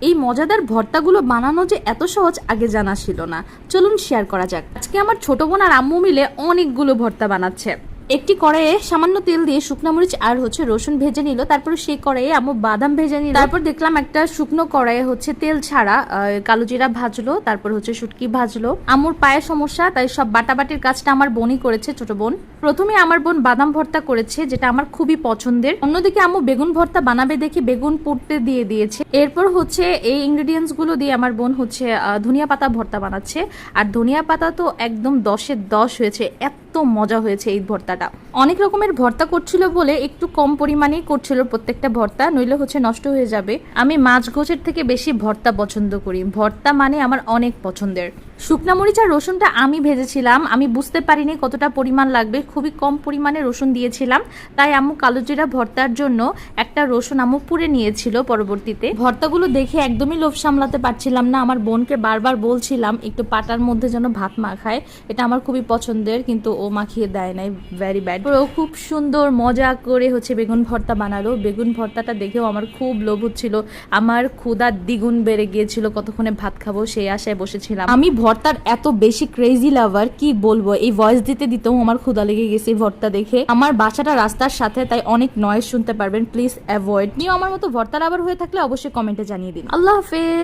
এই মজাদার ভর্তাগুলো বানানো যে এত সহজ আগে জানা ছিল না। চলুন শেয়ার করা যাক। আজকে আমার ছোট বোন আর আম্মু মিলে অনেকগুলো ভর্তা বানাচ্ছে। একটি কড়াইয়ে সামান্য তেল দিয়ে শুকনো মরিচ আর রসুন ভেজে নিল। তারপর সেই কড়াইয়ে আম্মু বাদাম ভেজে নিল। তারপর দেখলাম একটা শুকনো কড়াইয়ে তেল ছাড়া কালো জিরা ভাজলো। তারপর শুটকি ভাজলো। আম্মুর পায়ে সমস্যা, তাই সব বাটাবাটির কাজটা আমার বোনই করেছে, ছোট বোন। প্রথমে আমার বোন বাদাম ভর্তা করেছে, যেটা আমার খুবই পছন্দের। অন্যদিকে আম্মু বেগুন ভর্তা বানাবে দেখে বেগুন পুড়তে দিয়ে দিয়েছে। এরপর এই ইনগ্রেডিয়েন্টস গুলো দিয়ে আমার বোন ধনিয়া পাতা ভর্তা বানাচ্ছে। আর ধনিয়া পাতা তো একদম 10-এ 10 হয়েছে, এত মজা হয়েছে এই ভর্তাটা। অনেক রকমের ভর্তা করছিল বলে একটু কম পরিমাণেই করছিল প্রত্যেকটা ভর্তা, নইলে নষ্ট হয়ে যাবে। আমি মাছ গোছের থেকে বেশি ভর্তা পছন্দ করি। ভর্তা মানে আমার অনেক পছন্দের। শুকনা মরিচ আর রসুনটা আমি ভেজেছিলাম। আমি বুঝতে পারিনি কতটা পরিমাণ লাগবে, খুবই কম পরিমাণে রসুন দিয়েছিলাম। তাই আম্মু কালো জিরা ভর্তার জন্য একটা রসুন আম্মু পুড়ে নিয়েছিল। পরবর্তীতে ভর্তাগুলো দেখে একদমই লোভ সামলাতে পারছিলাম না। আমার বোনকে বারবার বলছিলাম একটু পাটার মধ্যে যেন ভাত মাখায়, এটা আমার খুবই পছন্দের, কিন্তু ও মাখিয়ে দেয় নাই। Very bad. ও খুব সুন্দর মজা করে বেগুন ভর্তা বানালো। বেগুন ভর্তাটা দেখেও আমার খুব লোভ হচ্ছিল। আমার ক্ষুধা দ্বিগুণ বেড়ে গিয়েছিল, কতক্ষণে ভাত খাবো সেই আশায় বসেছিলাম। আমি ভর্তার এত বেশি ক্রেজি লাভার, কি বলবো, এই ভয়েস দিতেও আমার ক্ষুধা লেগে গেছে ভর্তা দেখে। আমার বাসাটা রাস্তার সাথে, তাই অনেক নয়েজ শুনতে পারবেন, প্লিজ অ্যাভয়েড। নিও আমার মতো ভর্তা লাভার হয়ে থাকলে অবশ্যই কমেন্টে জানিয়ে দিন। আল্লাহ হাফেজ।